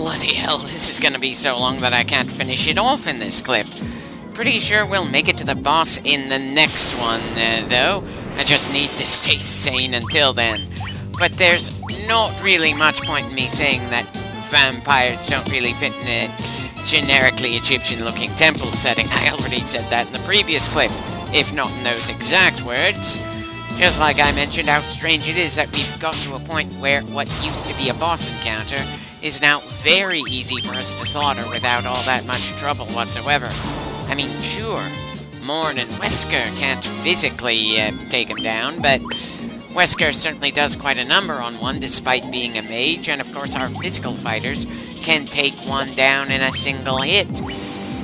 Bloody hell, this is gonna be so long that I can't finish it off in this clip. Pretty sure we'll make it to the boss in the next one, though. I just need to stay sane until then. But there's not really much point in me saying that vampires don't really fit in a generically Egyptian-looking temple setting. I already said that in the previous clip, if not in those exact words. Just like I mentioned how strange it is that we've got to a point where what used to be a boss encounter is now very easy for us to slaughter without all that much trouble whatsoever. I mean, sure, Morn and Wesker can't physically take him down, but Wesker certainly does quite a number on one despite being a mage, and of course our physical fighters can take one down in a single hit.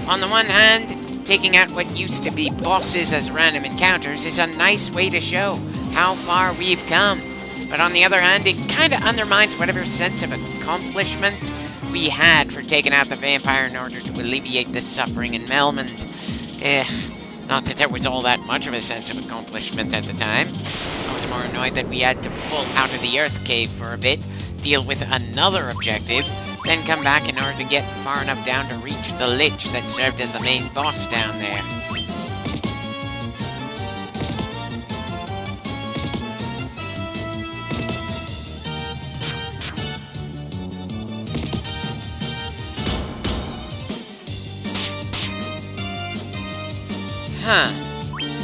On the one hand, taking out what used to be bosses as random encounters is a nice way to show how far we've come. But on the other hand, it kind of undermines whatever sense of accomplishment we had for taking out the vampire in order to alleviate the suffering in Melmond. Not that there was all that much of a sense of accomplishment at the time. I was more annoyed that we had to pull out of the Earth Cave for a bit, deal with another objective, then come back in order to get far enough down to reach the Lich that served as the main boss down there. Huh.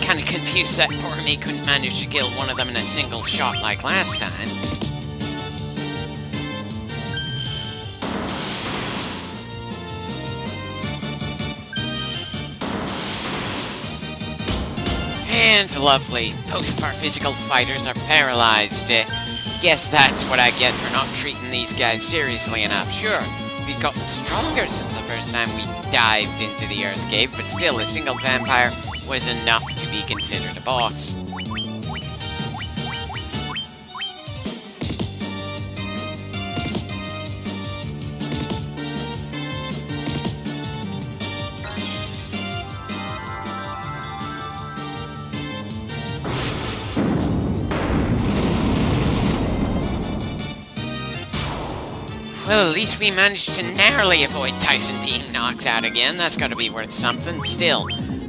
Kinda confused that Boromir couldn't manage to kill one of them in a single shot like last time. And lovely. Both of our physical fighters are paralyzed. Guess that's what I get for not treating these guys seriously enough. Sure, we've gotten stronger since the first time we dived into the Earth Cave, but still, a single vampire was enough to be considered a boss. Well, at least we managed to narrowly avoid Tyson being knocked out again. That's gotta be worth something. Still,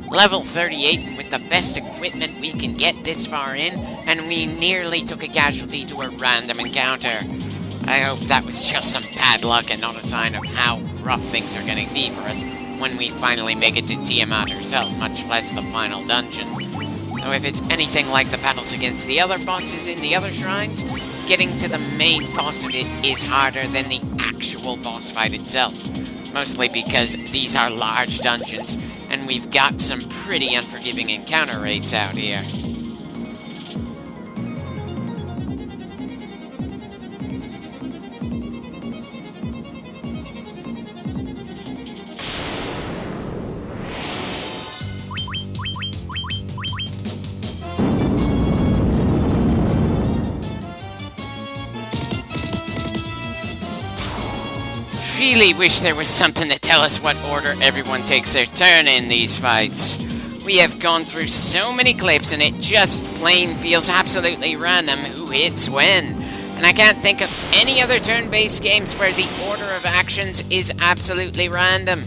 level 38 and with the best equipment we can get this far in, and we nearly took a casualty to a random encounter. I hope that was just some bad luck and not a sign of how rough things are gonna be for us when we finally make it to Tiamat herself, much less the final dungeon. Though if it's anything like the battles against the other bosses in the other shrines, getting to the main boss of it is harder than the actual boss fight itself. Mostly because these are large dungeons, and we've got some pretty unforgiving encounter rates out here. Really wish there was something to tell us what order everyone takes their turn in these fights. We have gone through so many clips and it just plain feels absolutely random who hits when. And I can't think of any other turn-based games where the order of actions is absolutely random.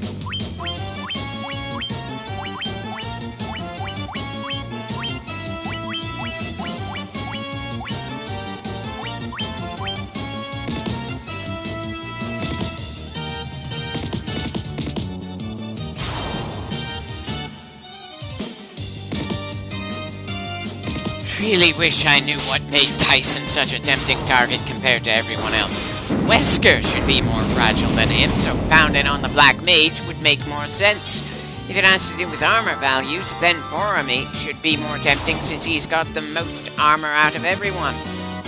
Really wish I knew what made Tyson such a tempting target compared to everyone else. Wesker should be more fragile than him, so pounding on the Black Mage would make more sense. If it has to do with armor values, then Boromir should be more tempting since he's got the most armor out of everyone.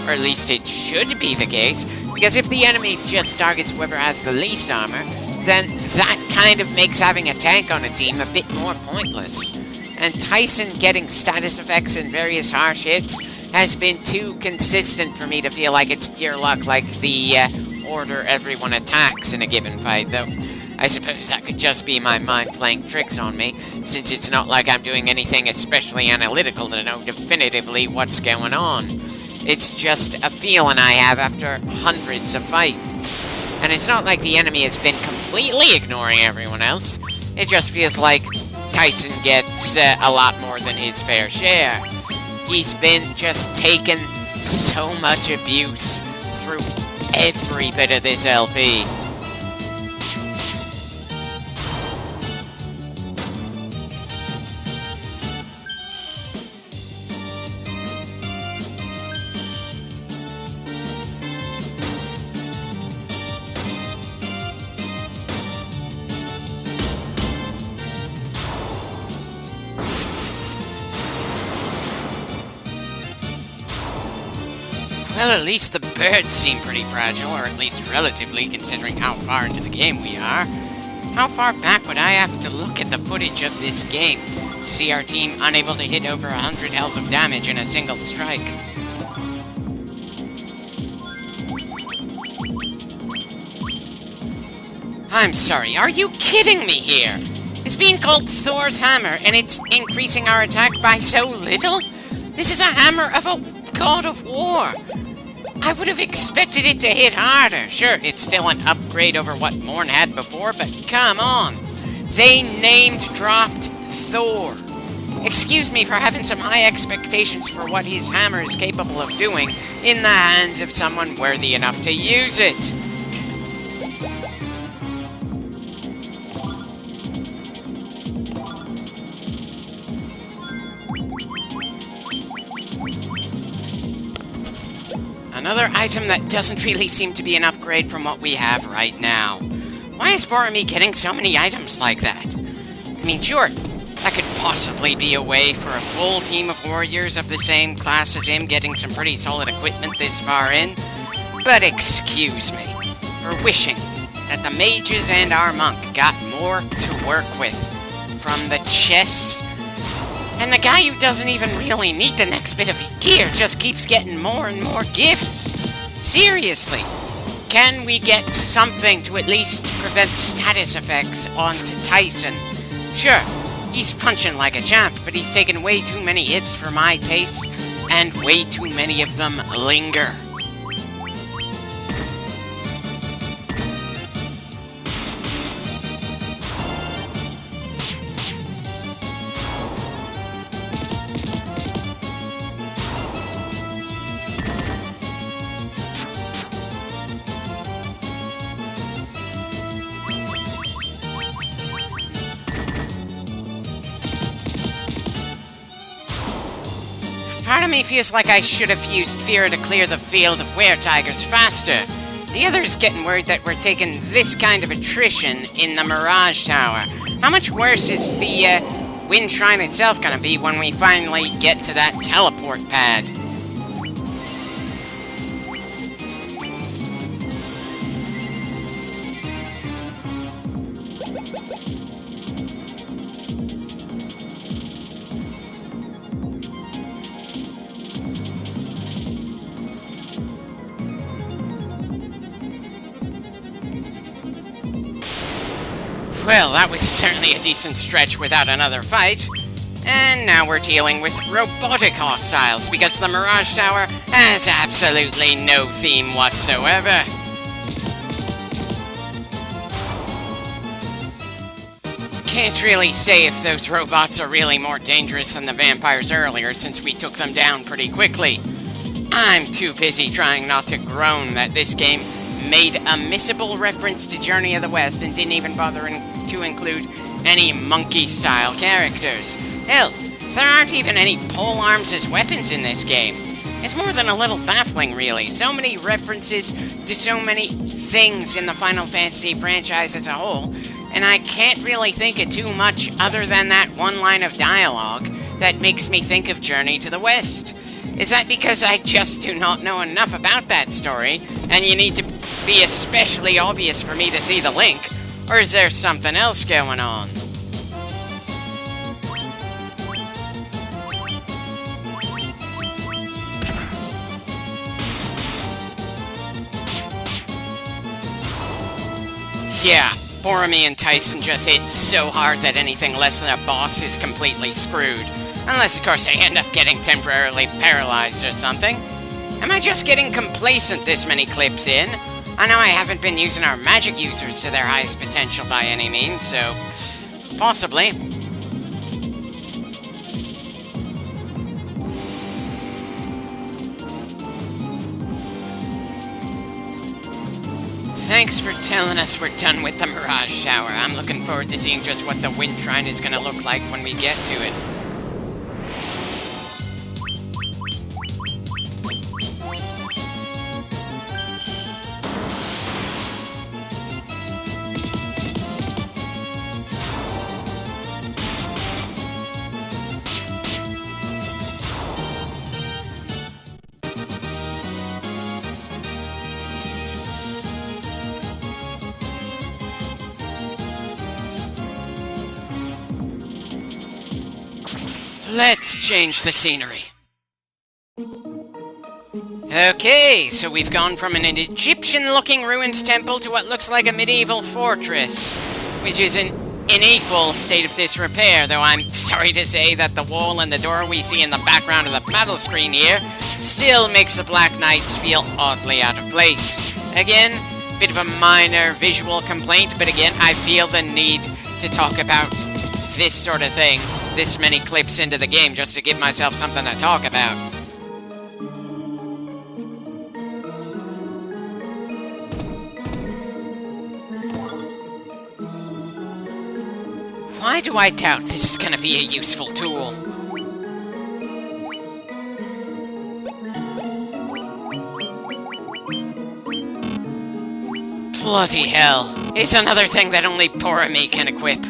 Or at least it should be the case, because if the enemy just targets whoever has the least armor, then that kind of makes having a tank on a team a bit more pointless. And Tyson getting status effects and various harsh hits has been too consistent for me to feel like it's pure luck like the order everyone attacks in a given fight, though I suppose that could just be my mind playing tricks on me, since it's not like I'm doing anything especially analytical to know definitively what's going on. It's just a feeling I have after hundreds of fights. And And it's not like the enemy has been completely ignoring everyone else. It just feels like Tyson gets a lot more than his fair share. He's been just taking so much abuse through every bit of this LP. Well, at least the birds seem pretty fragile, or at least relatively, considering how far into the game we are. How far back would I have to look at the footage of this game to see our team unable to hit over 100 health of damage in a single strike? I'm sorry, are you kidding me here? It's being called Thor's Hammer, and it's increasing our attack by so little? This is a hammer of a god of war! I would have expected it to hit harder. Sure, it's still an upgrade over what Morn had before, but come on. They named-dropped Thor. Excuse me for having some high expectations for what his hammer is capable of doing in the hands of someone worthy enough to use it. Another item that doesn't really seem to be an upgrade from what we have right now. Why is Boromir getting so many items like that? I mean, sure, that could possibly be a way for a full team of warriors of the same class as him getting some pretty solid equipment this far in, but excuse me for wishing that the mages and our monk got more to work with. From the chests. And the guy who doesn't even really need the next bit of gear just keeps getting more and more gifts. Seriously, can we get something to at least prevent status effects onto Tyson? Sure, he's punching like a champ, but he's taken way too many hits for my taste, and way too many of them linger. Part of me feels like I should have used Fear to clear the field of were-tigers faster. The other's getting worried that we're taking this kind of attrition in the Mirage Tower. How much worse is the Wind Shrine itself gonna be when we finally get to that teleport pad? Well, that was certainly a decent stretch without another fight. And now we're dealing with robotic hostiles, because the Mirage Tower has absolutely no theme whatsoever. Can't really say if those robots are really more dangerous than the vampires earlier, since we took them down pretty quickly. I'm too busy trying not to groan that this game made a missable reference to Journey of the West and didn't even bother to include any monkey-style characters. Hell, there aren't even any polearms as weapons in this game. It's more than a little baffling, really. So many references to so many things in the Final Fantasy franchise as a whole, and I can't really think of too much other than that one line of dialogue that makes me think of Journey to the West. Is that because I just do not know enough about that story, and you need to be especially obvious for me to see the link? Or is there something else going on? Yeah, Boromir and Tyson just hit so hard that anything less than a boss is completely screwed. Unless, of course, they end up getting temporarily paralyzed or something. Am I just getting complacent this many clips in? I know I haven't been using our magic users to their highest potential by any means, so possibly. Thanks for telling us we're done with the Mirage Tower. I'm looking forward to seeing just what the Wind Shrine is going to look like when we get to it. Let's change the scenery. Okay, so we've gone from an Egyptian-looking ruined temple to what looks like a medieval fortress, which is in equal state of disrepair, though I'm sorry to say that the wall and the door we see in the background of the battle screen here still makes the Black Knights feel oddly out of place. Again, bit of a minor visual complaint, but again, I feel the need to talk about this sort of thing this many clips into the game just to give myself something to talk about. Why do I doubt this is gonna be a useful tool? Bloody hell. It's another thing that only poor me can equip.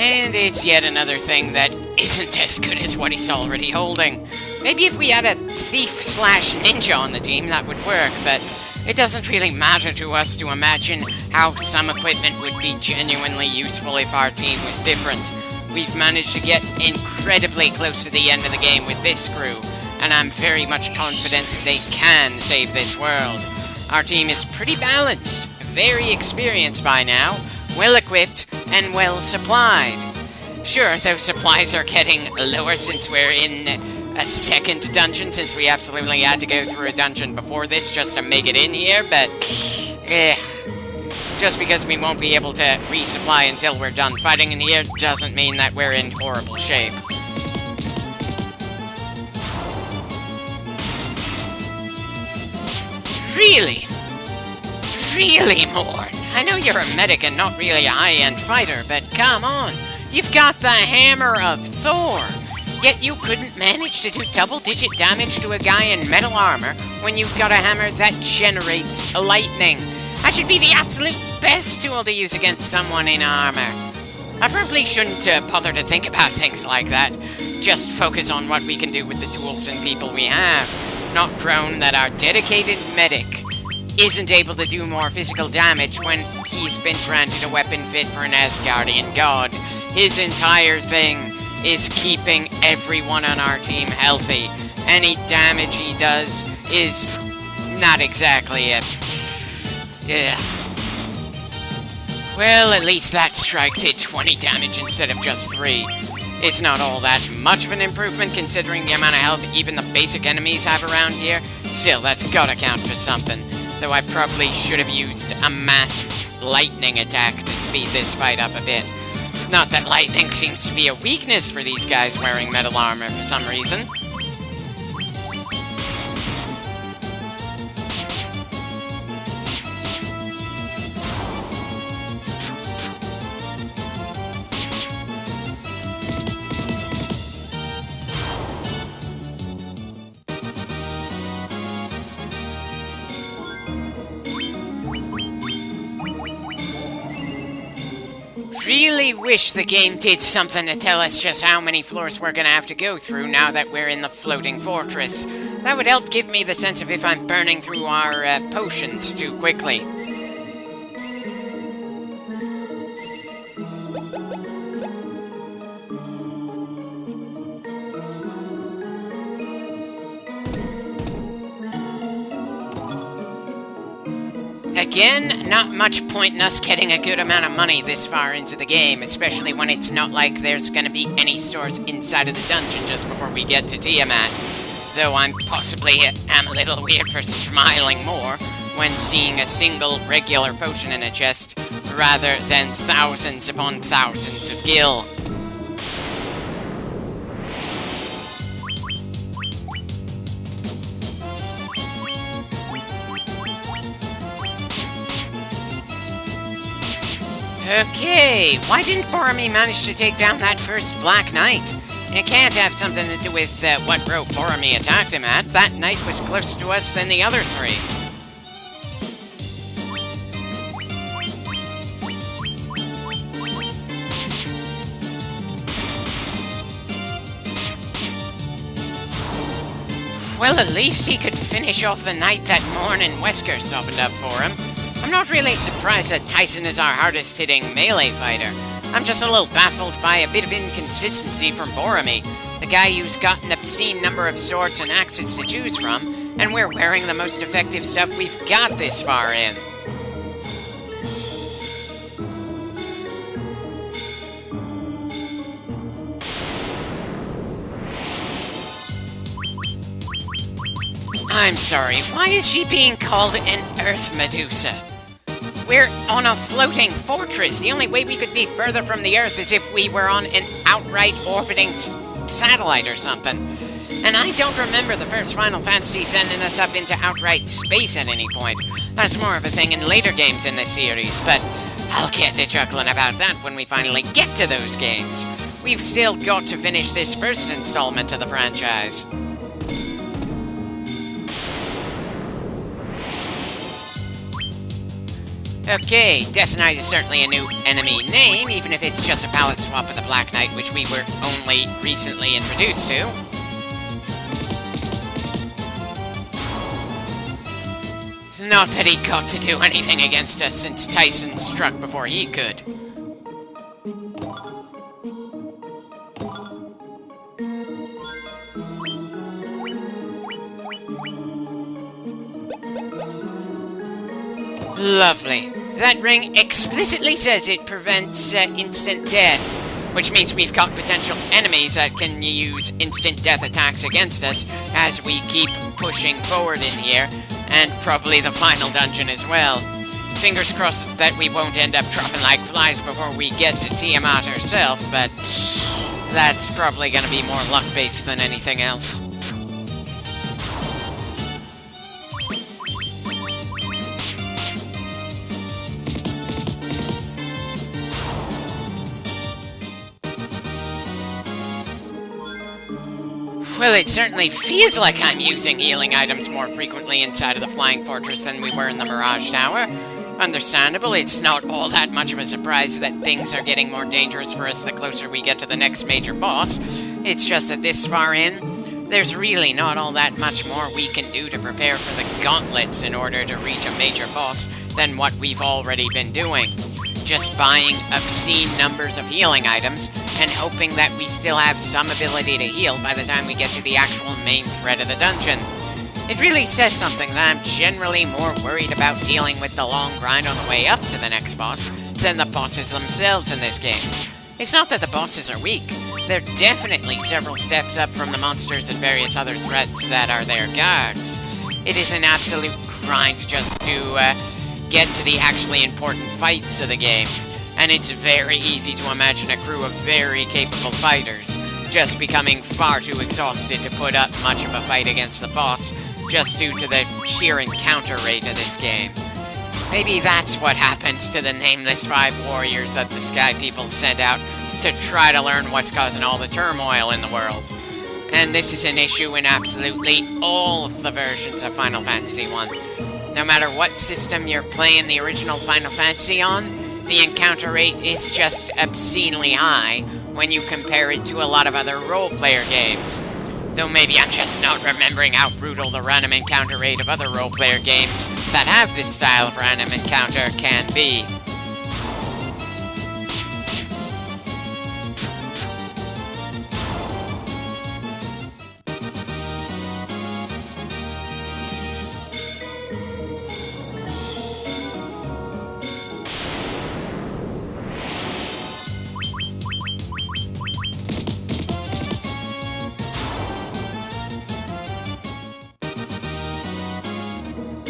And it's yet another thing that isn't as good as what he's already holding. Maybe if we had a thief/ninja on the team, that would work, but it doesn't really matter to us to imagine how some equipment would be genuinely useful if our team was different. We've managed to get incredibly close to the end of the game with this crew, and I'm very much confident they can save this world. Our team is pretty balanced, very experienced by now, well-equipped, and well-supplied. Sure, those supplies are getting lower since we're in a second dungeon, since we absolutely had to go through a dungeon before this just to make it in here, but just because we won't be able to resupply until we're done fighting in here doesn't mean that we're in horrible shape. Really? Really, Morn? I know you're a medic and not really a high-end fighter, but come on. You've got the Hammer of Thor. Yet you couldn't manage to do double-digit damage to a guy in metal armor when you've got a hammer that generates lightning. That should be the absolute best tool to use against someone in armor. I probably shouldn't bother to think about things like that. Just focus on what we can do with the tools and people we have. Not groan that our dedicated medic isn't able to do more physical damage when he's been granted a weapon fit for an Asgardian god. His entire thing is keeping everyone on our team healthy. Any damage he does is not exactly a... Well, at least that strike did 20 damage instead of just 3. It's not all that much of an improvement considering the amount of health even the basic enemies have around here. Still, that's gotta count for something. Though I probably should have used a mass lightning attack to speed this fight up a bit. Not that lightning seems to be a weakness for these guys wearing metal armor for some reason. Really wish the game did something to tell us just how many floors we're gonna have to go through now that we're in the floating fortress. That would help give me the sense of if I'm burning through our potions too quickly. Again, not much point in us getting a good amount of money this far into the game, especially when it's not like there's gonna be any stores inside of the dungeon just before we get to Tiamat. though I'm possibly am a little weird for smiling more when seeing a single regular potion in a chest rather than thousands upon thousands of gil. Okay, why didn't Boromir manage to take down that first Black Knight? It can't have something to do with what row Boromir attacked him at. That knight was closer to us than the other three. Well, at least he could finish off the night that Morn and Wesker softened up for him. I'm not really surprised that Tyson is our hardest-hitting melee fighter. I'm just a little baffled by a bit of inconsistency from Boromir, the guy who's got an obscene number of swords and axes to choose from, and we're wearing the most effective stuff we've got this far in. I'm sorry, why is she being called an Earth Medusa? We're on a floating fortress. The only way we could be further from the Earth is if we were on an outright orbiting satellite or something. And I don't remember the first Final Fantasy sending us up into outright space at any point. That's more of a thing in later games in this series, but I'll get to chuckling about that when we finally get to those games. We've still got to finish this first installment of the franchise. Okay, Death Knight is certainly a new enemy name, even if it's just a palette swap with the Black Knight, which we were only recently introduced to. Not that he got to do anything against us since Tyson struck before he could. Lovely. That ring explicitly says it prevents instant death, which means we've got potential enemies that can use instant death attacks against us as we keep pushing forward in here, and probably the final dungeon as well. Fingers crossed that we won't end up dropping like flies before we get to Tiamat herself, but that's probably going to be more luck-based than anything else. Well, it certainly feels like I'm using healing items more frequently inside of the Flying Fortress than we were in the Mirage Tower. Understandable, it's not all that much of a surprise that things are getting more dangerous for us the closer we get to the next major boss. It's just that this far in, there's really not all that much more we can do to prepare for the gauntlets in order to reach a major boss than what we've already been doing. Just buying obscene numbers of healing items and hoping that we still have some ability to heal by the time we get to the actual main threat of the dungeon. It really says something that I'm generally more worried about dealing with the long grind on the way up to the next boss than the bosses themselves in this game. It's not that the bosses are weak. They're definitely several steps up from the monsters and various other threats that are their guards. It is an absolute grind just to get to the actually important fights of the game, and it's very easy to imagine a crew of very capable fighters just becoming far too exhausted to put up much of a fight against the boss just due to the sheer encounter rate of this game. Maybe that's what happened to the nameless 5 warriors that the Sky People sent out to try to learn what's causing all the turmoil in the world. And this is an issue in absolutely all of the versions of Final Fantasy I. No matter what system you're playing the original Final Fantasy on, the encounter rate is just obscenely high when you compare it to a lot of other role-player games. Though maybe I'm just not remembering how brutal the random encounter rate of other role-player games that have this style of random encounter can be.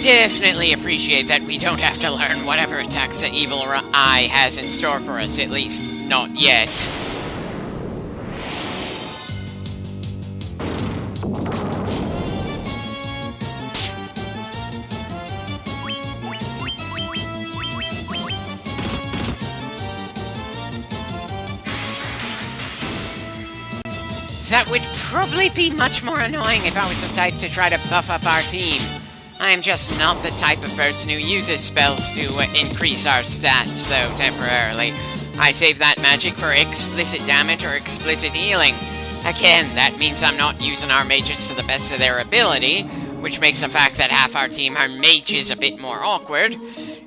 definitely appreciate that we don't have to learn whatever attacks the evil eye has in store for us, at least not yet. That would probably be much more annoying if I was the type to try to buff up our team. I am just not the type of person who uses spells to increase our stats, though, temporarily. I save that magic for explicit damage or explicit healing. Again, that means I'm not using our mages to the best of their ability, which makes the fact that half our team are mages a bit more awkward.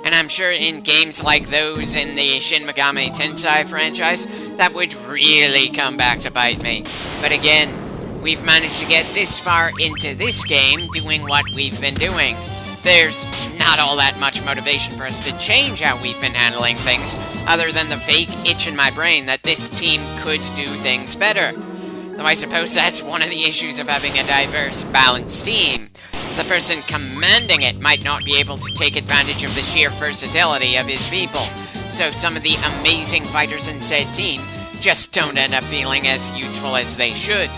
And I'm sure in games like those in the Shin Megami Tensei franchise, that would really come back to bite me. But again, we've managed to get this far into this game doing what we've been doing. There's not all that much motivation for us to change how we've been handling things, other than the vague itch in my brain that this team could do things better. Though I suppose that's one of the issues of having a diverse, balanced team. The person commanding it might not be able to take advantage of the sheer versatility of his people, so some of the amazing fighters in said team just don't end up feeling as useful as they should.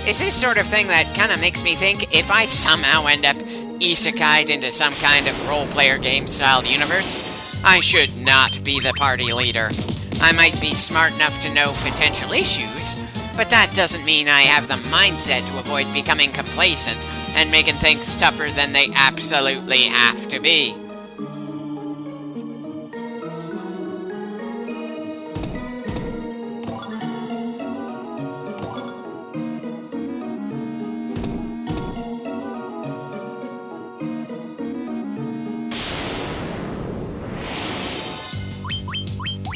It's this sort of thing that kind of makes me think if I somehow end up isekai'd into some kind of role-player game-style universe, I should not be the party leader. I might be smart enough to know potential issues, but that doesn't mean I have the mindset to avoid becoming complacent and making things tougher than they absolutely have to be.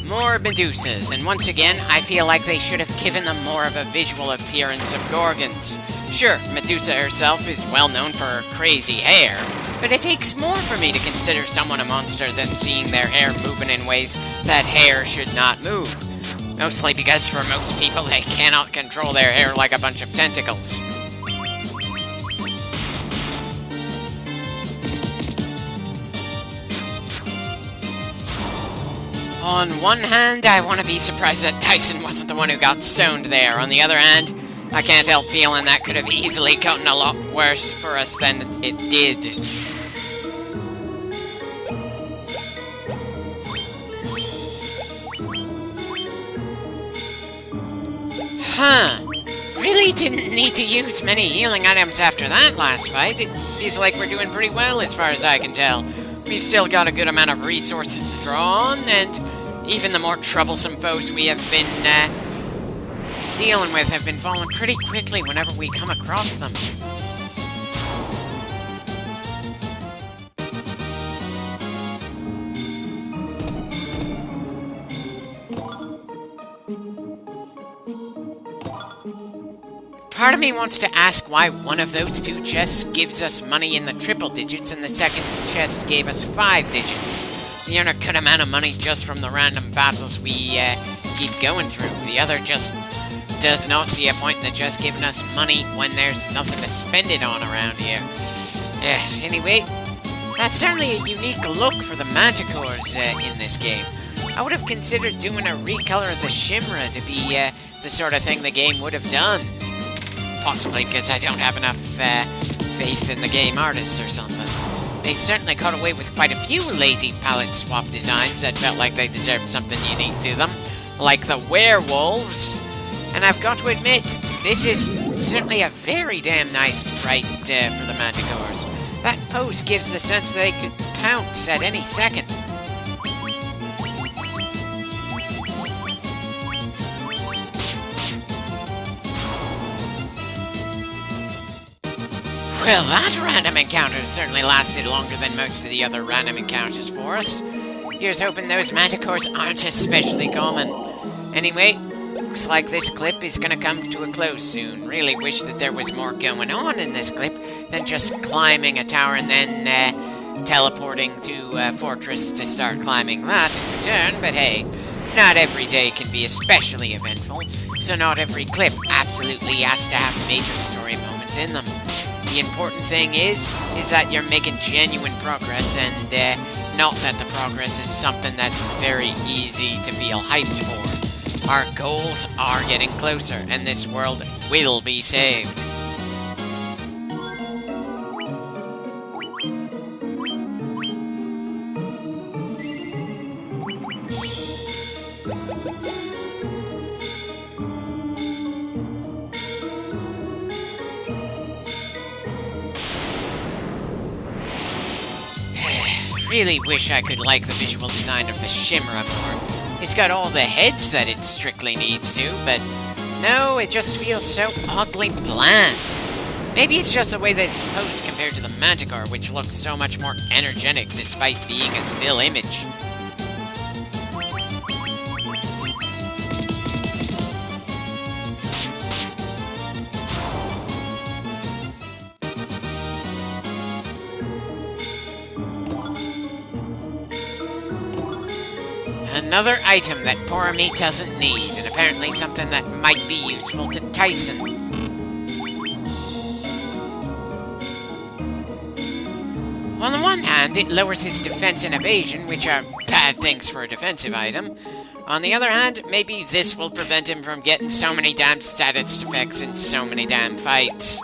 More Medusas, and once again, I feel like they should have given them more of a visual appearance of Gorgons. Sure, Medusa herself is well known for her crazy hair, but it takes more for me to consider someone a monster than seeing their hair moving in ways that hair should not move. Mostly because for most people they cannot control their hair like a bunch of tentacles. On one hand, I want to be surprised that Tyson wasn't the one who got stoned there. On the other hand, I can't help feeling that could have easily gotten a lot worse for us than it did. Huh. Really didn't need to use many healing items after that last fight. It feels like we're doing pretty well as far as I can tell. We've still got a good amount of resources to draw on, and even the more troublesome foes we have been dealing with have been falling pretty quickly whenever we come across them. Part of me wants to ask why one of those two chests gives us money in the triple digits and the second chest gave us 5 digits. We earn a good amount of money just from the random battles we keep going through. The other just does not see a point in the chest giving us money when there's nothing to spend it on around here. Anyway, that's certainly a unique look for the Manticores in this game. I would have considered doing a recolor of the Shimra to be the sort of thing the game would have done. Possibly because I don't have enough faith in the game artists or something. They certainly got away with quite a few lazy palette swap designs that felt like they deserved something unique to them, like the werewolves. And I've got to admit, this is certainly a very damn nice sprite for the Manticores. That pose gives the sense that they could pounce at any second. Well, that random encounter certainly lasted longer than most of the other random encounters for us. Here's hoping those Manticores aren't especially common. Anyway, looks like this clip is gonna come to a close soon. Really wish that there was more going on in this clip than just climbing a tower and then teleporting to a fortress to start climbing that in return, but hey, not every day can be especially eventful, so not every clip absolutely has to have major story moments in them. The important thing is that you're making genuine progress, and not that the progress is something that's very easy to feel hyped for. Our goals are getting closer, and this world will be saved. Really wish I could like the visual design of the Shimra more. It's got all the heads that it strictly needs to, but no, it just feels so oddly bland. Maybe it's just the way that it's posed compared to the Manticore, which looks so much more energetic despite being a still image. Another item that poor me doesn't need, and apparently something that might be useful to Tyson. On the one hand, it lowers his defense and evasion, which are bad things for a defensive item. On the other hand, maybe this will prevent him from getting so many damn status effects in so many damn fights.